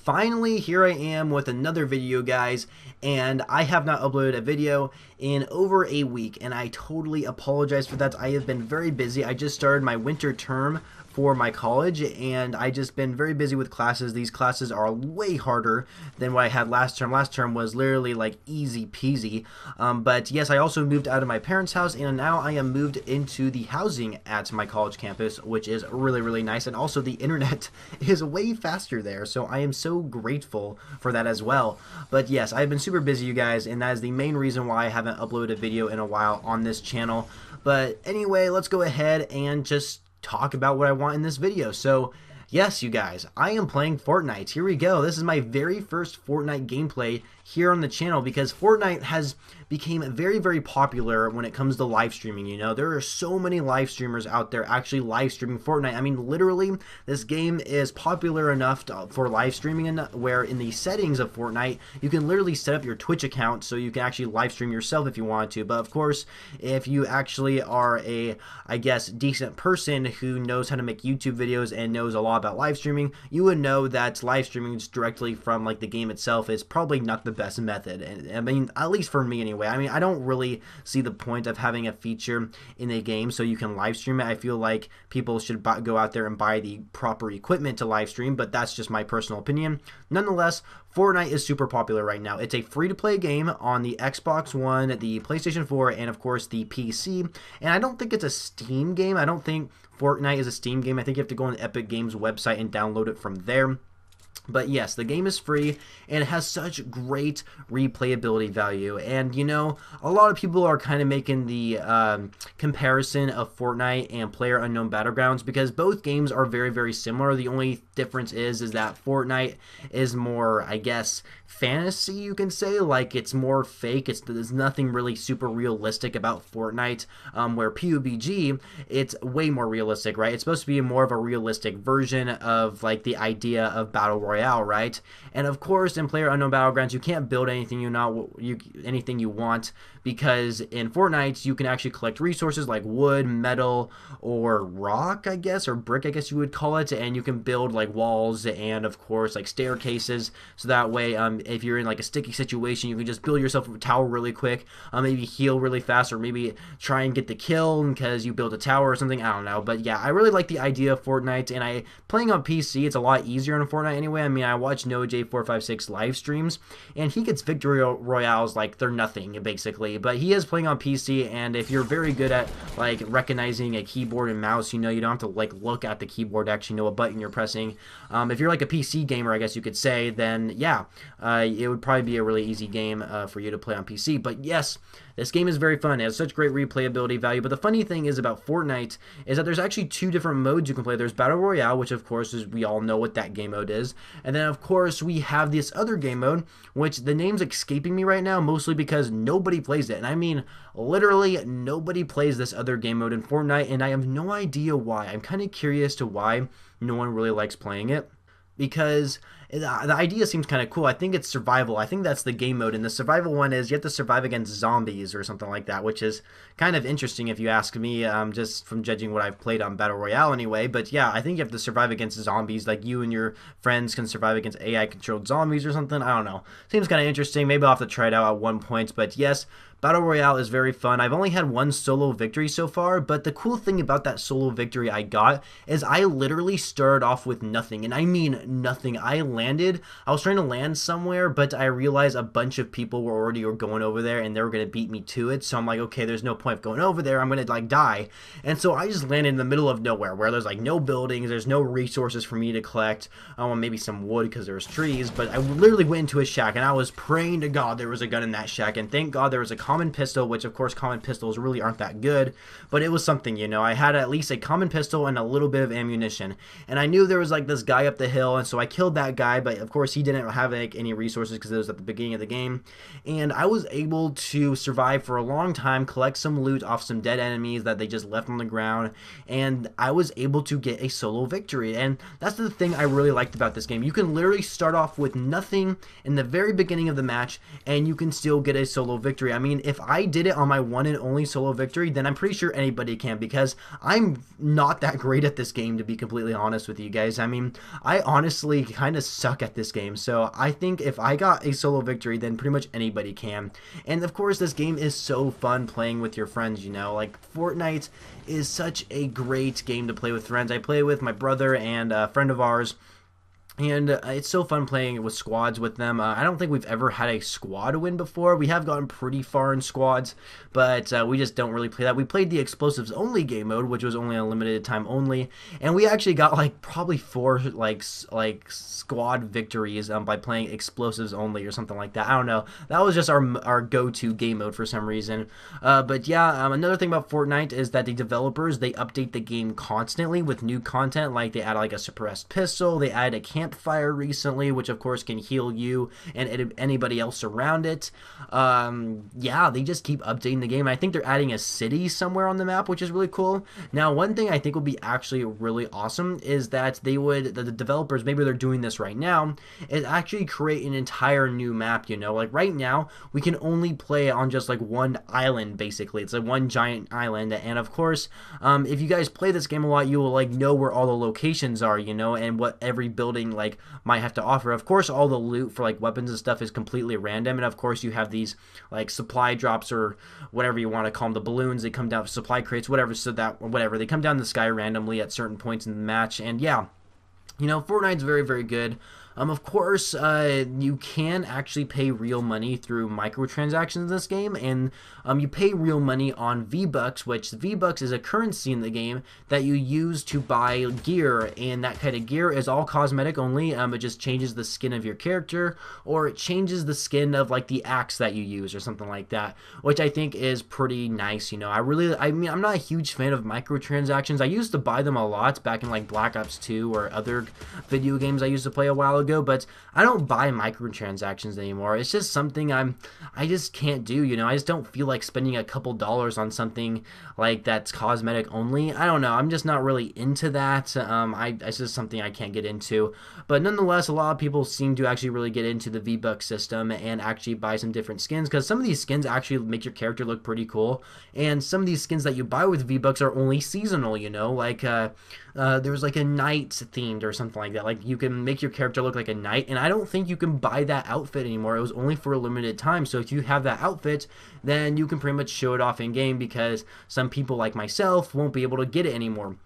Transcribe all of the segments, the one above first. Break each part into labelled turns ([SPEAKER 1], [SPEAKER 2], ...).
[SPEAKER 1] finally here I am with another video, guys, and I have not uploaded a video in over a week, and I totally apologize for that. I have been very busy. I just started my winter term for my college, and I just been very busy with classes. These classes are way harder than what I had last term. Last term was literally like easy peasy. But yes, I also moved out of my parents' house, and now I am moved into the housing at my college campus, which is really nice. And also the internet is way faster there, so I am so grateful for that as well. But yes, I've been super busy, you guys, and that is the main reason why I haven't uploaded a video in a while on this channel. But anyway, let's go ahead and just talk about what I want in this video. So yes, you guys, I am playing Fortnite. Here we go. This is my very first Fortnite gameplay here on the channel, because Fortnite has became very popular when it comes to live streaming. You know, there are so many live streamers out there actually live streaming Fortnite. I mean, literally, this game is popular enough for live streaming, where in the settings of Fortnite, you can literally set up your Twitch account so you can actually live stream yourself if you want to. But of course, if you actually are a, I guess, decent person who knows how to make YouTube videos and knows a lot about live streaming, you would know that live streaming just directly from like the game itself is probably not the best method. And I mean, at least for me anyway. I mean, I don't really see the point of having a feature in a game so you can live stream it. I feel like people should go out there and buy the proper equipment to live stream, but that's just my personal opinion. Nonetheless, Fortnite is super popular right now. It's a free-to-play game on the Xbox One, the PlayStation 4, and of course the PC. And I don't think it's a Steam game. I don't think Fortnite is a Steam game. I think you have to go on the Epic Games website and download it from there. But yes, the game is free, and it has such great replayability value. And, you know, a lot of people are kind of making the comparison of Fortnite and PlayerUnknown's Battlegrounds, because both games are very similar. The only difference is that Fortnite is more, I guess, fantasy, you can say. Like, it's more fake. There's nothing really super realistic about Fortnite, where PUBG, it's way more realistic, right? It's supposed to be more of a realistic version of, like, the idea of Battle Royale, right? And of course, in PlayerUnknown's Battlegrounds, you can't build anything you want, because in Fortnite you can actually collect resources like wood, metal, or rock, I guess, or brick, I guess you would call it, and you can build like walls and of course like staircases, so that way if you're in like a sticky situation, you can just build yourself a tower really quick, maybe heal really fast, or maybe try and get the kill because you built a tower or something. I don't know, but yeah, I really like the idea of Fortnite, and playing on PC, it's a lot easier on Fortnite anyway. I mean, I watch NoJ456 live streams, and he gets victory royales like they're nothing, basically. But he is playing on PC, and if you're very good at like recognizing a keyboard and mouse, you know, you don't have to like look at the keyboard to actually know what button you're pressing. If you're like a PC gamer, I guess you could say, then yeah, it would probably be a really easy game for you to play on PC. But yes, this game is very fun. It has such great replayability value. But the funny thing is about Fortnite is that there's actually two different modes you can play. There's Battle Royale, which of course is, we all know what that game mode is. And then of course we have this other game mode, which the name's escaping me right now, mostly because nobody plays it. And I mean, literally nobody plays this other game mode in Fortnite, and I have no idea why. I'm kind of curious to why no one really likes playing it, because the idea seems kind of cool. I think it's survival. I think that's the game mode, and the survival one is you have to survive against zombies or something like that, which is kind of interesting if you ask me, just from judging what I've played on Battle Royale anyway. But yeah, I think you have to survive against zombies, like you and your friends can survive against AI-controlled zombies or something. I don't know. Seems kind of interesting. Maybe I'll have to try it out at one point, but yes, Battle Royale is very fun. I've only had one solo victory so far, but the cool thing about that solo victory I got is I literally started off with nothing, and I mean nothing. I was trying to land somewhere, but I realized a bunch of people were already going over there, and they were going to beat me to it, so I'm like, okay, there's no point of going over there. I'm going to, like, die. And so I just landed in the middle of nowhere, where there's, like, no buildings, there's no resources for me to collect. Maybe some wood because there's trees, but I literally went into a shack, and I was praying to God there was a gun in that shack, and thank God there was a common pistol, which of course common pistols really aren't that good, but it was something, you know. I had at least a common pistol and a little bit of ammunition, and I knew there was like this guy up the hill, and so I killed that guy, but of course he didn't have like any resources because it was at the beginning of the game, and I was able to survive for a long time, collect some loot off some dead enemies that they just left on the ground, and I was able to get a solo victory. And that's the thing I really liked about this game. You can literally start off with nothing in the very beginning of the match, and you can still get a solo victory. I mean, And if I did it on my one and only solo victory, then I'm pretty sure anybody can, because I'm not that great at this game, to be completely honest with you guys. I mean, I honestly kind of suck at this game, so I think if I got a solo victory, then pretty much anybody can. And of course, this game is so fun playing with your friends, you know, like Fortnite is such a great game to play with friends. I play with my brother and a friend of ours, and it's so fun playing with squads with them. I don't think we've ever had a squad win before. We have gotten pretty far in squads, but we just don't really play that. We played the explosives only game mode, which was only a limited time only, and we actually got like probably 4 like squad victories by playing explosives only or something like that. I don't know. That was just our go-to game mode for some reason. But yeah, another thing about Fortnite is that the developers, they update the game constantly with new content. Like they add like a suppressed pistol, they add a campfire recently, which of course can heal you and anybody else around it. Yeah, they just keep updating the game. I think they're adding a city somewhere on the map, which is really cool. Now, one thing I think would be actually really awesome is that the developers, maybe they're doing this right now, is actually create an entire new map, you know? Like right now, we can only play on just like one island, basically. It's like one giant island, and of course, if you guys play this game a lot, you will like know where all the locations are, you know, and what every building like might have to offer. Of course, all the loot for like weapons and stuff is completely random, and of course you have these like supply drops or whatever you want to call them, the balloons. They come down, supply crates, whatever, so that whatever, they come down the sky randomly at certain points in the match. And yeah, you know, Fortnite's very, very good. Of course, you can actually pay real money through microtransactions in this game, and you pay real money on V-Bucks, which V-Bucks is a currency in the game that you use to buy gear, and that kind of gear is all cosmetic only. It just changes the skin of your character, or it changes the skin of like the axe that you use or something like that, which I think is pretty nice, you know. I mean, I'm not a huge fan of microtransactions. I used to buy them a lot back in like Black Ops 2 or other video games I used to play a while ago, but I don't buy microtransactions anymore. It's just something I just can't do, you know. I just don't feel like spending a couple dollars on something like that's cosmetic only. I don't know, I'm just not really into that. It's just something I can't get into. But nonetheless, a lot of people seem to actually really get into the V-Bucks system and actually buy some different skins, because some of these skins actually make your character look pretty cool, and some of these skins that you buy with V-Bucks are only seasonal, you know. Like there was like a night themed or something like that. Like you can make your character look like a knight, and I don't think you can buy that outfit anymore. It was only for a limited time. So if you have that outfit, then you can pretty much show it off in game, because some people like myself won't be able to get it anymore.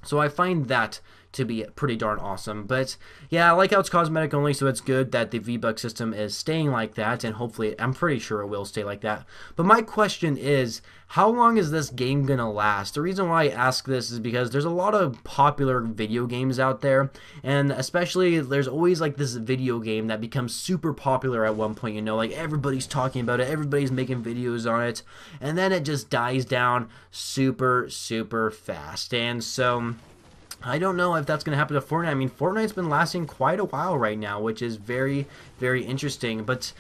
[SPEAKER 1] So I find that to be pretty darn awesome. But yeah, I like how it's cosmetic only, so it's good that the V-Buck system is staying like that, and hopefully, I'm pretty sure it will stay like that. But my question is, how long is this game gonna last? The reason why I ask this is because there's a lot of popular video games out there, and especially there's always like this video game that becomes super popular at one point, you know, like everybody's talking about it, everybody's making videos on it, and then it just dies down super, super fast. And so I don't know if that's going to happen to Fortnite. I mean, Fortnite's been lasting quite a while right now, which is very, very interesting. But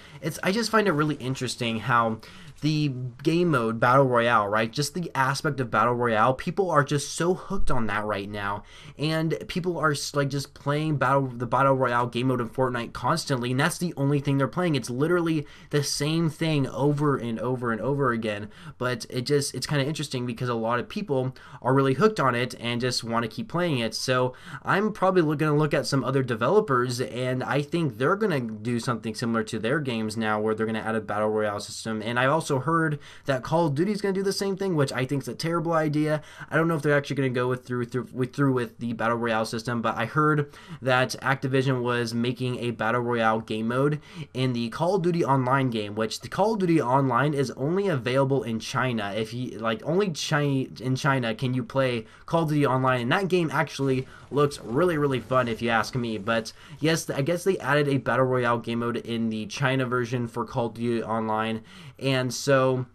[SPEAKER 1] I just find it really interesting how the game mode, Battle Royale, right? Just the aspect of Battle Royale, people are just so hooked on that right now. And people are like just playing the Battle Royale game mode in Fortnite constantly, and that's the only thing they're playing. It's literally the same thing over and over and over again. But it's kind of interesting because a lot of people are really hooked on it and just want to keep playing it. So I'm probably going to look at some other developers, and I think they're going to do something similar to their games now, where they're going to add a Battle Royale system. And I also heard that Call of Duty is going to do the same thing, which I think is a terrible idea. I don't know if they're actually going to go through with the Battle Royale system, but I heard that Activision was making a Battle Royale game mode in the Call of Duty Online game, which the Call of Duty Online is only available in China. If you like, only in China can you play Call of Duty Online, and that game actually looks really, really fun if you ask me. But yes, I guess they added a Battle Royale game mode in the China version for Call of Duty Online, and so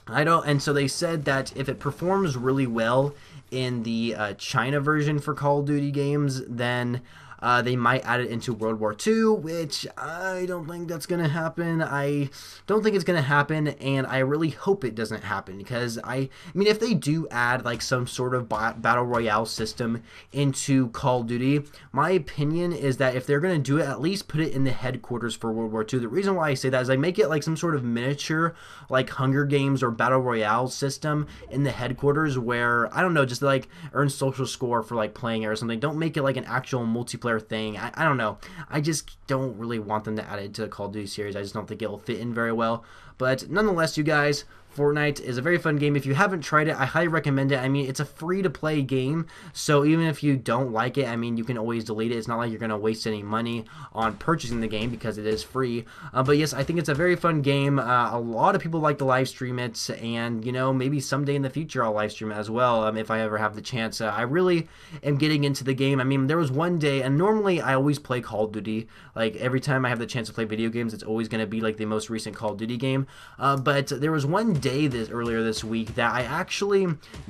[SPEAKER 1] so they said that if it performs really well in the China version for Call of Duty games, then They might add it into World War II, which I don't think that's going to happen. I don't think it's going to happen, and I really hope it doesn't happen, because I mean, if they do add like some sort of battle royale system into Call of Duty, my opinion is that if they're going to do it, at least put it in the headquarters for World War II. The reason why I say that is I make it like some sort of miniature, like Hunger Games or battle royale system in the headquarters, where I don't know, just like earn social score for like playing it or something. Don't make it like an actual multiplayer thing. I don't know. I just don't really want them to add it to the Call of Duty series. I just don't think it'll fit in very well. But nonetheless, you guys, Fortnite is a very fun game. If you haven't tried it, I highly recommend it. I mean, it's a free-to-play game, so even if you don't like it, I mean, you can always delete it. It's not like you're going to waste any money on purchasing the game because it is free. But yes, I think it's a very fun game. A lot of people like to live stream it, and, you know, maybe someday in the future I'll live stream it as well if I ever have the chance. I really am getting into the game. I mean, there was one day, and normally I always play Call of Duty. Like, every time I have the chance to play video games, it's always going to be, like, the most recent Call of Duty game. But there was one day earlier this week that I actually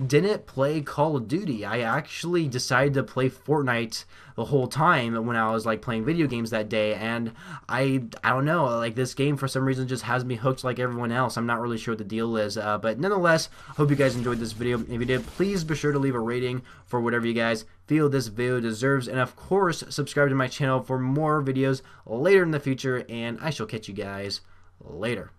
[SPEAKER 1] didn't play Call of Duty. I actually decided to play Fortnite the whole time when I was like playing video games that day, and I don't know, like this game for some reason just has me hooked like everyone else. I'm not really sure what the deal is, but nonetheless, hope you guys enjoyed this video. If you did, please be sure to leave a rating for whatever you guys feel this video deserves, and of course subscribe to my channel for more videos later in the future, and I shall catch you guys later.